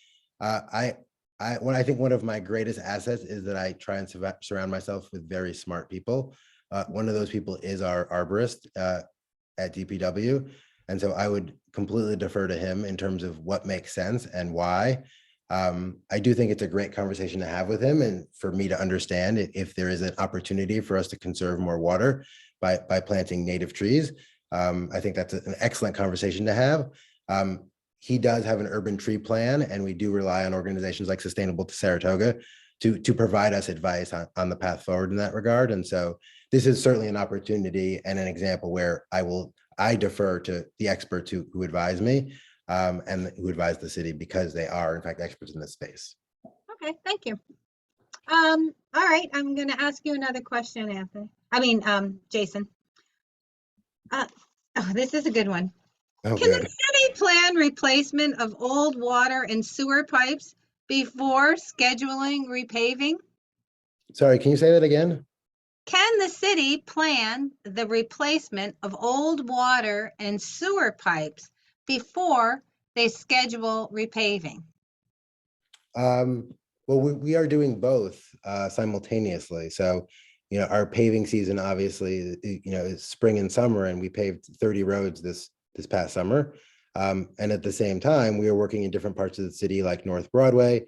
I think one of my greatest assets is that I try and surround myself with very smart people. One of those people is our arborist at DPW. And so I would completely defer to him in terms of what makes sense and why. I do think it's a great conversation to have with him, and for me to understand if there is an opportunity for us to conserve more water by planting native trees. I think that's an excellent conversation to have. He does have an urban tree plan, and we do rely on organizations like Sustainable to Saratoga to provide us advice on the path forward in that regard. And so this is certainly an opportunity and an example where I defer to the experts who advise me and who advise the city, because they are in fact experts in this space. Okay, thank you. All right, I'm going to ask you another question, Jason. This is a good one. Oh, Can good. the city plan replacement of old water and sewer pipes before scheduling repaving? Sorry, can you say that again? Can the city plan the replacement of old water and sewer pipes before they schedule repaving? Well, we are doing both simultaneously. So, our paving season obviously, is spring and summer, and we paved 30 roads this past summer. And at the same time, we are working in different parts of the city, like North Broadway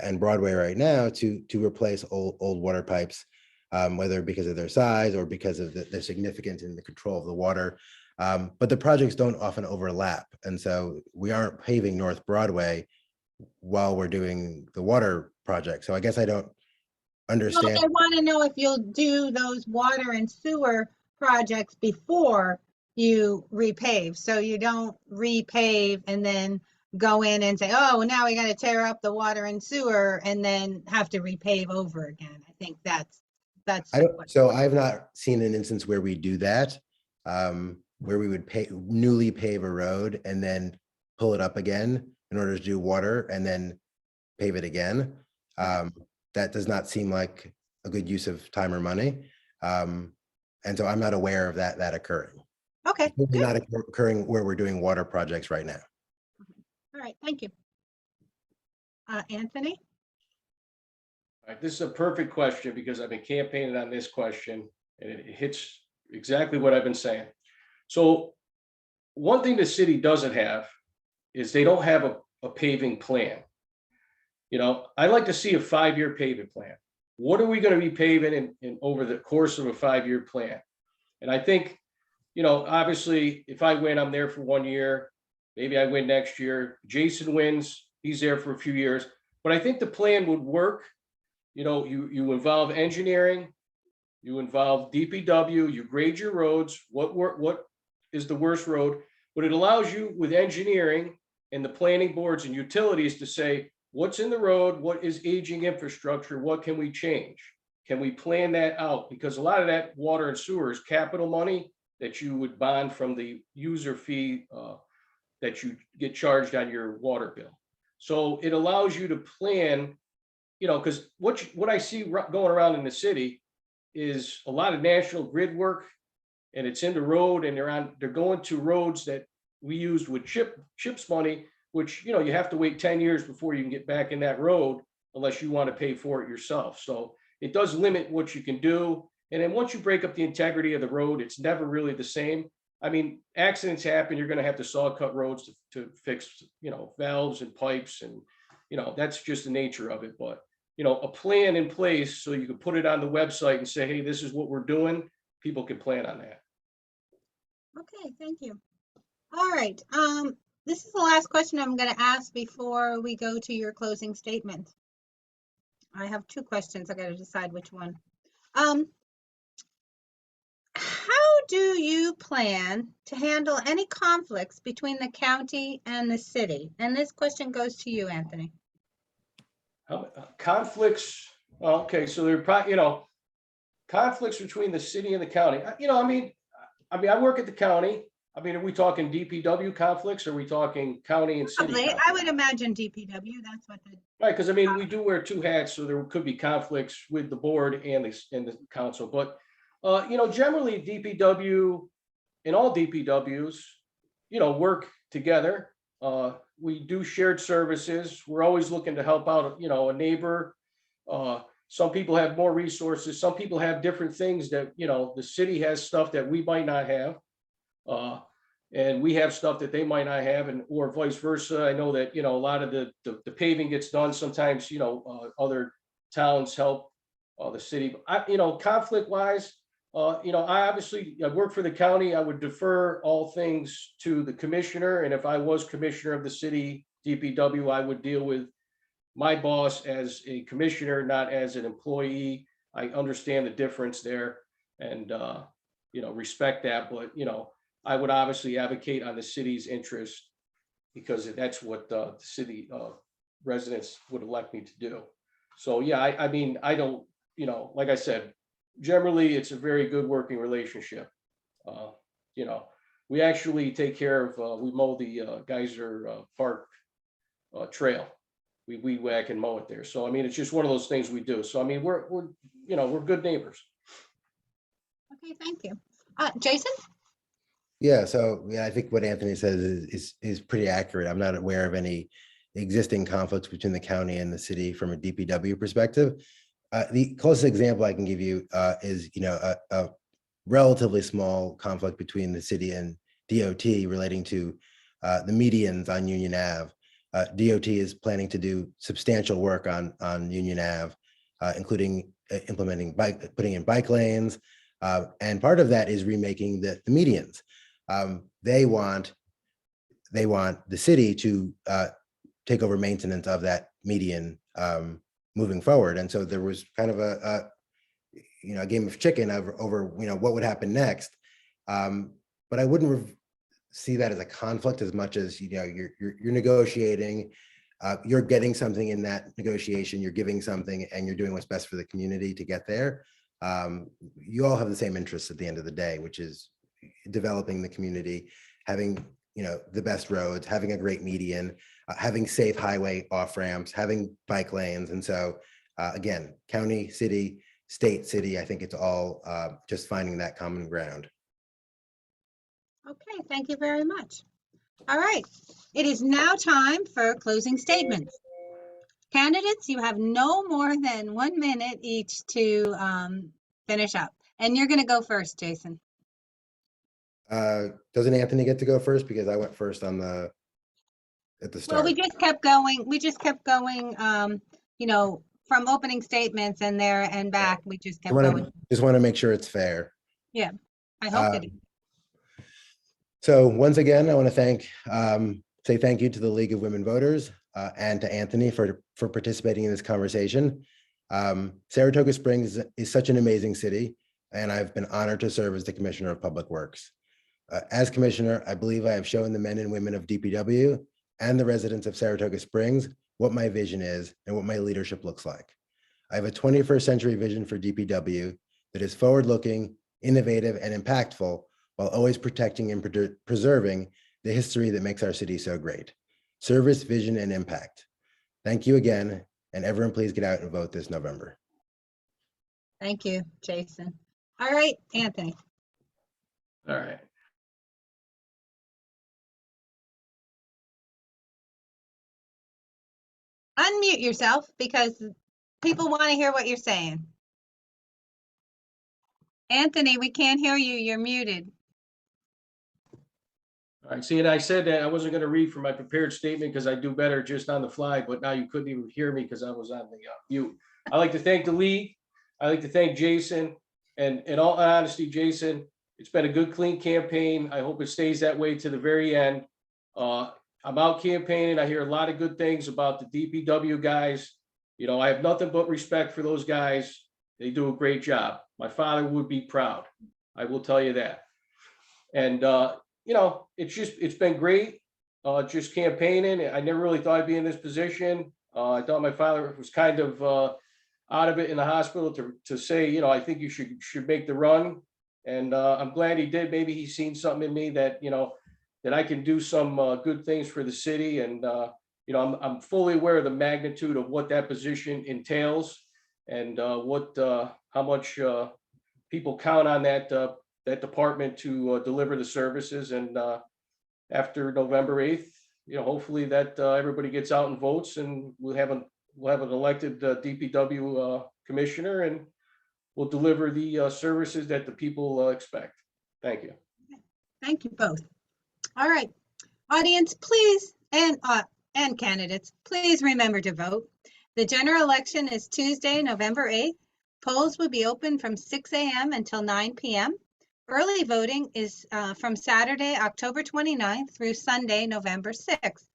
and Broadway right now, to replace old water pipes, whether because of their size or because of their significance in the control of the water. But the projects don't often overlap, and so we aren't paving North Broadway while we're doing the water project. So I guess I don't understand. Well, I want to know if you'll do those water and sewer projects before you repave, so you don't repave and then go in and say, oh, now we got to tear up the water and sewer and then have to repave over again. I think that's so I've not seen an instance where we do that, where we would newly pave a road and then pull it up again in order to do water and then pave it again. That does not seem like a good use of time or money. And so I'm not aware of that occurring. Okay, It's really good. not occurring where we're doing water projects right now. All right, thank you. Anthony? All right, this is a perfect question because I've been campaigning on this question and it hits exactly what I've been saying. So one thing the city doesn't have is they don't have a paving plan. You know, I'd like to see a 5-year paving plan. What are we going to be paving in over the course of a 5-year plan? And I think, you know, obviously, if I win, I'm there for 1 year. Maybe I win next year. Jason wins, he's there for a few years. But I think the plan would work. You know, you involve engineering, you involve DPW, you grade your roads, what is the worst road, but it allows you with engineering and the planning boards and utilities to say, what's in the road, what is aging infrastructure, what can we change? Can we plan that out? Because a lot of that water and sewer is capital money that you would bond from the user fee that you get charged on your water bill. So it allows you to plan, you know, because what I see going around in the city is a lot of national grid work, and it's in the road, and they're going to roads that we used with CHIPS money, which, you know, you have to wait 10 years before you can get back in that road unless you want to pay for it yourself. So it does limit what you can do. And then once you break up the integrity of the road, it's never really the same. I mean, accidents happen. You're going to have to saw cut roads to fix, you know, valves and pipes, and, you know, that's just the nature of it. But, you know, a plan in place so you can put it on the website and say, hey, this is what we're doing. People can plan on that. Okay, thank you. All right, this is the last question I'm going to ask before we go to your closing statement. I have 2 questions. I got to decide which one. How do you plan to handle any conflicts between the county and the city? And this question goes to you, Anthony. Conflicts. Okay, so there are probably, you know, conflicts between the city and the county. You know, I mean, I work at the county. I mean, are we talking DPW conflicts? Or are we talking county and city? Probably, I would imagine DPW. That's what the Right, because I mean, we do wear 2 hats, so there could be conflicts with the board and the council. But you know, generally DPW and all DPWs, you know, work together. We do shared services. We're always looking to help out, you know, a neighbor. Some people have more resources. Some people have different things that, you know, the city has stuff that we might not have. And we have stuff that they might not have, and or vice versa. I know that, you know, a lot of the paving gets done. Sometimes, you know, other towns help the city. You know, conflict wise, you know, I work for the county. I would defer all things to the commissioner. And if I was commissioner of the city DPW, I would deal with my boss as a commissioner, not as an employee. I understand the difference there, and you know, respect that. But, you know, I would obviously advocate on the city's interest because that's what the city residents would elect me to do. So, yeah, I mean, I don't, you know, like I said, generally it's a very good working relationship. You know, we actually take care of, we mow the Geyser Park trail. We weed whack and mow it there. So, I mean, it's just one of those things we do. So, I mean, we're you know, we're good neighbors. Okay, thank you. Jason? Yeah, so yeah, I think what Anthony says is pretty accurate. I'm not aware of any existing conflicts between the county and the city from a DPW perspective. The closest example I can give you is, you know, a relatively small conflict between the city and DOT relating to the medians on Union Ave. DOT is planning to do substantial work on Union Ave, including putting in bike lanes, and part of that is remaking the medians. They want the city to take over maintenance of that median moving forward. And so there was kind of a game of chicken over you know, what would happen next. But I wouldn't see that as a conflict as much as, you know, you're negotiating, you're getting something in that negotiation, you're giving something, and you're doing what's best for the community to get there. You all have the same interests at the end of the day, which is developing the community, having the best roads, having a great median, having safe highway off ramps, having bike lanes. And so again, county, city, state, city, I think it's all just finding that common ground. Okay, thank you very much. All right, it is now time for closing statements. Candidates, you have no more than 1 minute each to finish up. And you're going to go first, Jason. Doesn't Anthony get to go first? Because I went first at the Well, start. we just kept going, from opening statements and there and back. We just kept going. Just want to make sure it's fair. Yeah, I hope it is. So once again, I want to say thank you to the League of Women Voters and to Anthony for participating in this conversation. Saratoga Springs is such an amazing city, and I've been honored to serve as the Commissioner of Public Works. As Commissioner, I believe I have shown the men and women of DPW and the residents of Saratoga Springs what my vision is and what my leadership looks like. I have a 21st century vision for DPW that is forward-looking, innovative, and impactful, while always protecting and preserving the history that makes our city so great. Service, vision, and impact. Thank you again, and everyone please get out and vote this November. Thank you, Jason. All right, Anthony. All right. Unmute yourself because people want to hear what you're saying. Anthony, we can't hear you. You're muted. All right, see, and I said that I wasn't going to read from my prepared statement because I do better just on the fly, but now you couldn't even hear me because I was on the mute. I'd like to thank the league. I'd like to thank Jason. And in all honesty, Jason, it's been a good, clean campaign. I hope it stays that way to the very end. I'm out campaigning. I hear a lot of good things about the DPW guys. I have nothing but respect for those guys. They do a great job. My father would be proud. I will tell you that. And, it's been great. Just campaigning. I never really thought I'd be in this position. I thought my father was kind of out of it in the hospital to say, I think you should make the run. And I'm glad he did. Maybe he's seen something in me that, that I can do some good things for the city. And, I'm fully aware of the magnitude of what that position entails and how much people count on that department to deliver the services. And after November 8th, hopefully that everybody gets out and votes, and we'll have an elected DPW commissioner, and we'll deliver the services that the people expect. Thank you. Thank you both. All right, audience, please, and candidates, please remember to vote. The general election is Tuesday, November 8th. Polls will be open from 6 a.m. until 9 p.m. Early voting is from Saturday, October 29th through Sunday, November 6th.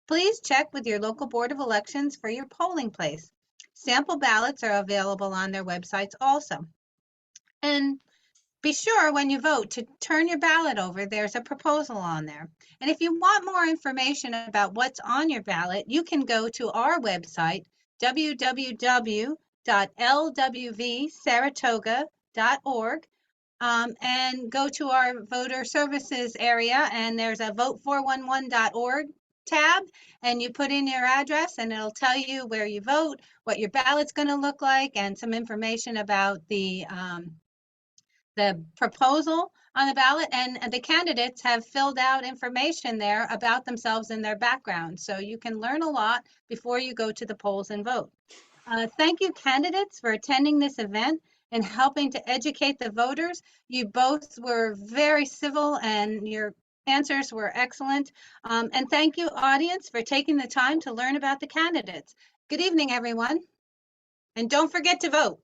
Please check with your local Board of Elections for your polling place. Sample ballots are available on their websites also. And be sure when you vote to turn your ballot over. There's a proposal on there. And if you want more information about what's on your ballot, you can go to our website, www.lwvsaratoga.org. And go to our voter services area, and there's a vote411.org tab, and you put in your address and it'll tell you where you vote, what your ballot's going to look like, and some information about the proposal on the ballot. And the candidates have filled out information there about themselves and their background, so you can learn a lot before you go to the polls and vote. Thank you, candidates, for attending this event and helping to educate the voters. You both were very civil and your answers were excellent. And thank you, audience, for taking the time to learn about the candidates. Good evening, everyone. And don't forget to vote.